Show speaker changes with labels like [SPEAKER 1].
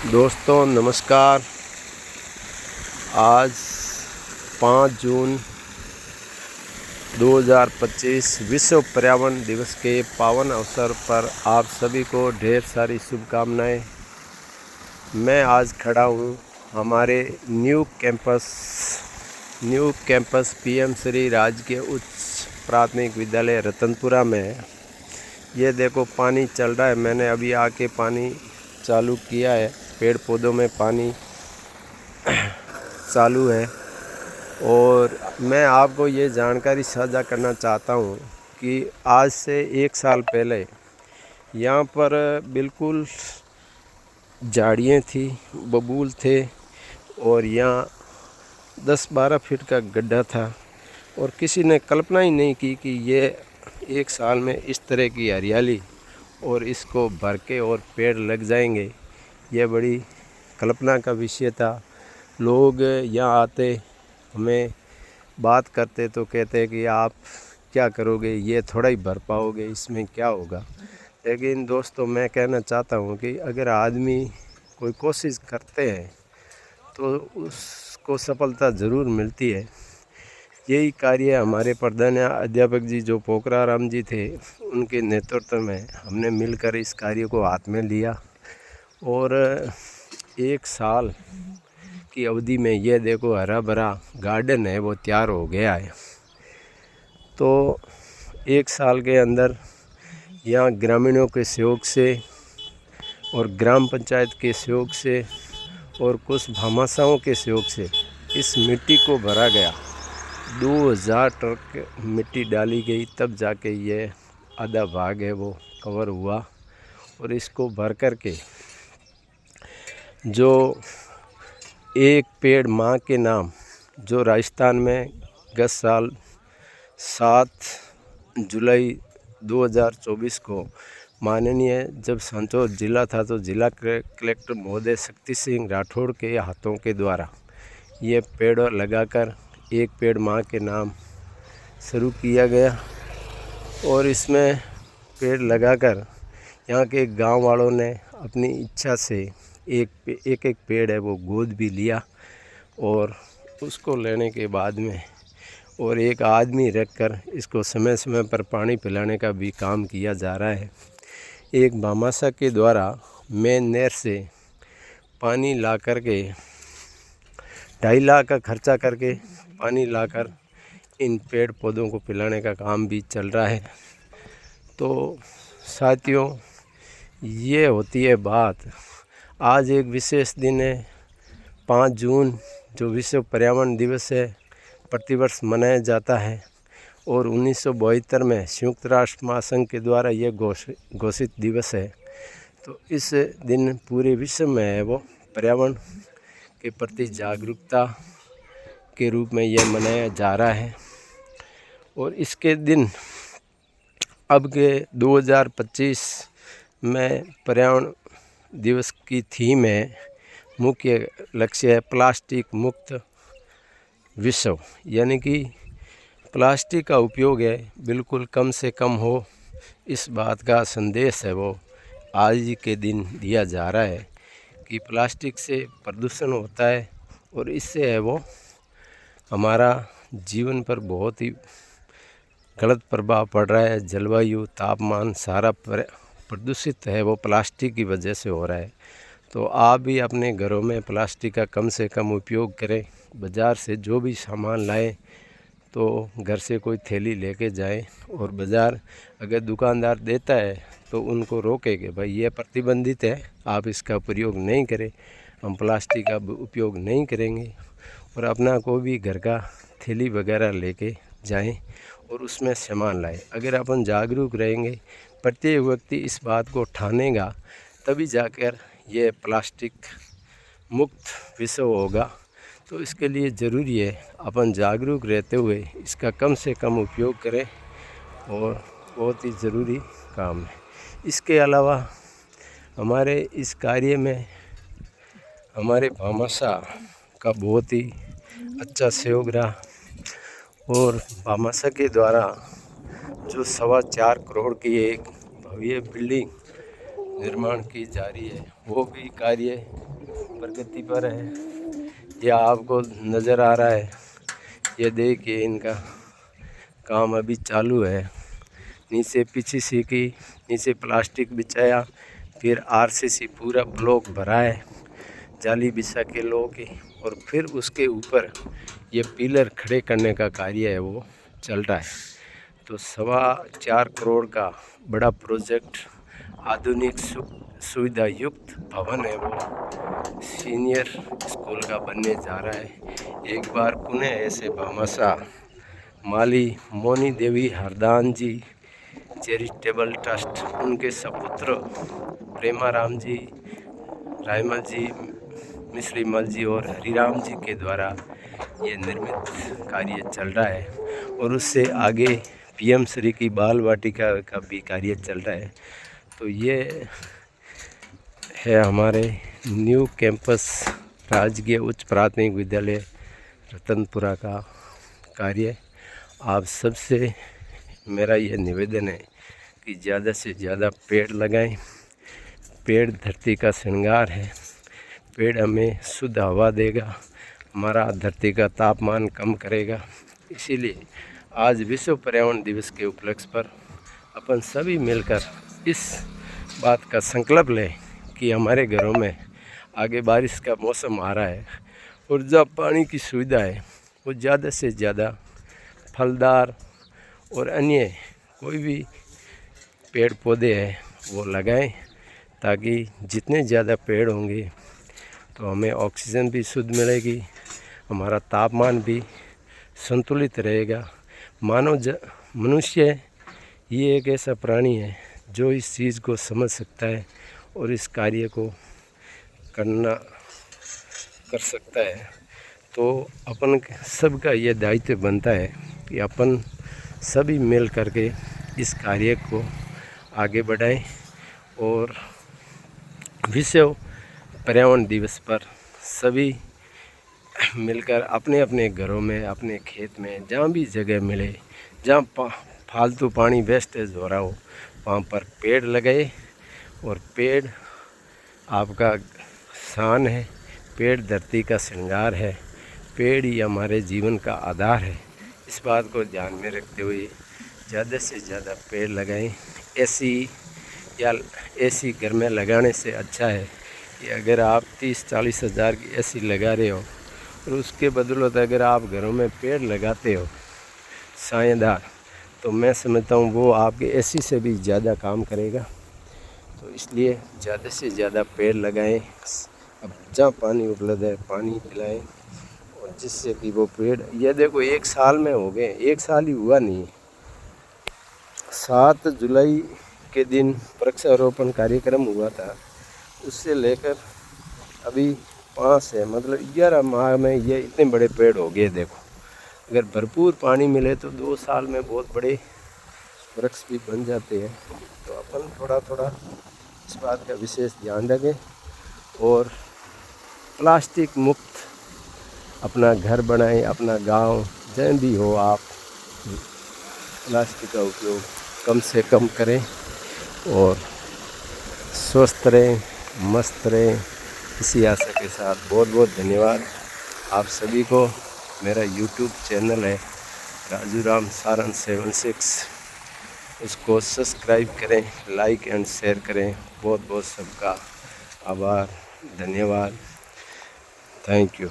[SPEAKER 1] दोस्तों नमस्कार। आज 5 जून 2025 विश्व पर्यावरण दिवस के पावन अवसर पर आप सभी को ढेर सारी शुभकामनाएं। मैं आज खड़ा हूँ हमारे न्यू कैंपस पीएम श्री राजकीय उच्च प्राथमिक विद्यालय रतनपुरा में। ये देखो पानी चल रहा है। मैंने अभी आके पानी चालू किया है। पेड़ पौधों में पानी चालू है। और मैं आपको ये जानकारी साझा करना चाहता हूँ कि आज से 1 साल पहले यहाँ पर बिल्कुल झाड़ियाँ थी, बबूल थे और यहाँ 10-12 फीट का गड्ढा था। और किसी ने कल्पना ही नहीं की कि ये 1 साल में इस तरह की हरियाली और इसको भर के और पेड़ लग जाएंगे। ये बड़ी कल्पना का विषय था। लोग यहाँ आते, हमें बात करते तो कहते कि आप क्या करोगे, ये थोड़ा ही भर पाओगे, इसमें क्या होगा। लेकिन दोस्तों मैं कहना चाहता हूँ कि अगर आदमी कोई कोशिश करते हैं तो उसको सफलता ज़रूर मिलती है। यही कार्य हमारे प्रधान अध्यापक जी जो पोखराराम जी थे, उनके नेतृत्व में हमने मिलकर इस कार्य को हाथ में लिया। और 1 साल की अवधि में ये देखो हरा भरा गार्डन है वो तैयार हो गया है। तो 1 साल के अंदर यहाँ ग्रामीणों के सहयोग से और ग्राम पंचायत के सहयोग से और कुछ भामाशाहों के सहयोग से इस मिट्टी को भरा गया। 2000 ट्रक मिट्टी डाली गई, तब जाके ये आधा भाग है वो कवर हुआ। और इसको भर कर के जो एक पेड़ माँ के नाम, जो राजस्थान में गत साल 7 जुलाई 2024 को माननीय जब संतोष जिला था तो जिला कलेक्टर महोदय शक्ति सिंह राठौड़ के हाथों के द्वारा ये पेड़ लगाकर एक पेड़ माँ के नाम शुरू किया गया। और इसमें पेड़ लगाकर यहाँ के गांव वालों ने अपनी इच्छा से एक पेड़ है वो गोद भी लिया। और उसको लेने के बाद में और एक आदमी रखकर इसको समय समय पर पानी पिलाने का भी काम किया जा रहा है। एक भामाशाह के द्वारा मेन नहर से पानी ला कर के 2.5 लाख का खर्चा करके पानी लाकर इन पेड़ पौधों को पिलाने का काम भी चल रहा है। तो साथियों, ये होती है बात। आज एक विशेष दिन है, 5 जून, जो विश्व पर्यावरण दिवस है, प्रतिवर्ष मनाया जाता है। और 1972 में संयुक्त राष्ट्र महासंघ के द्वारा यह घोषित दिवस है। तो इस दिन पूरे विश्व में है वो पर्यावरण के प्रति जागरूकता के रूप में यह मनाया जा रहा है। और इसके दिन अब के 2025 में पर्यावरण दिवस की थीम है, मुख्य लक्ष्य है प्लास्टिक मुक्त विश्व। यानी कि प्लास्टिक का उपयोग है बिल्कुल कम से कम हो, इस बात का संदेश है वो आज के दिन दिया जा रहा है कि प्लास्टिक से प्रदूषण होता है और इससे है वो हमारा जीवन पर बहुत ही गलत प्रभाव पड़ रहा है। जलवायु, तापमान सारा प्रदूषित है वो प्लास्टिक की वजह से हो रहा है। तो आप भी अपने घरों में प्लास्टिक का कम से कम उपयोग करें। बाज़ार से जो भी सामान लाएं तो घर से कोई थैली लेके जाएं। और बाज़ार अगर दुकानदार देता है तो उनको रोके कि भाई ये प्रतिबंधित है, आप इसका प्रयोग नहीं करें, हम प्लास्टिक का उपयोग नहीं करेंगे। और अपना को भी घर का थैली वगैरह लेके जाएं और उसमें सामान लाएं। अगर अपन जागरूक रहेंगे, प्रत्येक व्यक्ति इस बात को ठानेगा, तभी जाकर ये प्लास्टिक मुक्त विश्व होगा। तो इसके लिए ज़रूरी है अपन जागरूक रहते हुए इसका कम से कम उपयोग करें और बहुत ही ज़रूरी काम है। इसके अलावा हमारे इस कार्य में हमारे भामाशाह का बहुत ही अच्छा सहयोग रहा। और भामाशाह के द्वारा जो 4.25 करोड़ की एक भव्य बिल्डिंग निर्माण की जा रही है, वो भी कार्य प्रगति पर है। यह आपको नज़र आ रहा है, ये देखिए इनका काम अभी चालू है। नीचे पीछे की नीचे प्लास्टिक बिछाया, फिर आरसीसी पूरा ब्लॉक भरा है जाली बिछा के लोगों की, और फिर उसके ऊपर ये पिलर खड़े करने का कार्य है वो चल रहा है। तो 4.25 करोड़ का बड़ा प्रोजेक्ट, आधुनिक सुविधा युक्त भवन है वो सीनियर स्कूल का बनने जा रहा है। एक बार पुणे ऐसे भामाशाह माली मोनी देवी हरदान जी चैरिटेबल ट्रस्ट, उनके सपुत्र प्रेमाराम जी, रायमल जी, मिश्री मल जी और हरिराम जी के द्वारा ये निर्मित कार्य चल रहा है। और उससे आगे पीएम श्री की बाल वाटिका का भी कार्य चल रहा है। तो ये है हमारे न्यू कैंपस राजकीय उच्च प्राथमिक विद्यालय रतनपुरा का कार्य। आप सबसे मेरा ये निवेदन है कि ज़्यादा से ज़्यादा पेड़ लगाएं। पेड़ धरती का श्रृंगार है। पेड़ हमें शुद्ध हवा देगा, हमारा धरती का तापमान कम करेगा। इसीलिए आज विश्व पर्यावरण दिवस के उपलक्ष्य पर अपन सभी मिलकर इस बात का संकल्प लें कि हमारे घरों में आगे बारिश का मौसम आ रहा है और जब पानी की सुविधा है वो ज़्यादा से ज़्यादा फलदार और अन्य कोई भी पेड़ पौधे हैं वो लगाएं, ताकि जितने ज़्यादा पेड़ होंगे तो हमें ऑक्सीजन भी शुद्ध मिलेगी, हमारा तापमान भी संतुलित रहेगा। मनुष्य ये एक ऐसा प्राणी है जो इस चीज़ को समझ सकता है और इस कार्य को कर सकता है। तो अपन सबका ये दायित्व बनता है कि अपन सभी मिल करके इस कार्य को आगे बढ़ाएं और विश्व पर्यावरण दिवस पर सभी मिलकर अपने अपने घरों में, अपने खेत में, जहाँ भी जगह मिले, जहाँ फालतू पानी वेस्टेज हो रहा हो, वहाँ पर पेड़ लगाए। और पेड़ आपका शान है, पेड़ धरती का श्रृंगार है, पेड़ ही हमारे जीवन का आधार है। इस बात को ध्यान में रखते हुए ज़्यादा से ज़्यादा पेड़ लगाएं। एसी घर में लगाने से अच्छा है कि अगर आप 30-40 हज़ार की एसी लगा रहे हो और उसके बदौलत अगर आप घरों में पेड़ लगाते हो छायादार, तो मैं समझता हूँ वो आपके एसी से भी ज़्यादा काम करेगा। तो इसलिए ज़्यादा से ज़्यादा पेड़ लगाएं। अब जहाँ पानी उपलब्ध है पानी पिलाएं, और जिससे कि वो पेड़, ये देखो 1 साल में हो गए, 1 साल ही हुआ नहीं। 7 जुलाई के दिन वृक्षारोपण कार्यक्रम हुआ था, उससे लेकर अभी 5 है, मतलब 11 माह में ये इतने बड़े पेड़ हो गए। देखो अगर भरपूर पानी मिले तो 2 साल में बहुत बड़े वृक्ष भी बन जाते हैं। तो अपन थोड़ा थोड़ा इस बात का विशेष ध्यान रखें और प्लास्टिक मुक्त अपना घर बनाएं, अपना गांव जहाँ भी हो आप प्लास्टिक का उपयोग कम से कम करें और स्वस्थ रहें, मस्त रहें। इसी आशा के साथ बहुत बहुत धन्यवाद आप सभी को। मेरा यूट्यूब चैनल है राजू राम सारन 76, उसको सब्सक्राइब करें, लाइक एंड शेयर करें। बहुत बहुत सबका आभार, धन्यवाद, थैंक यू।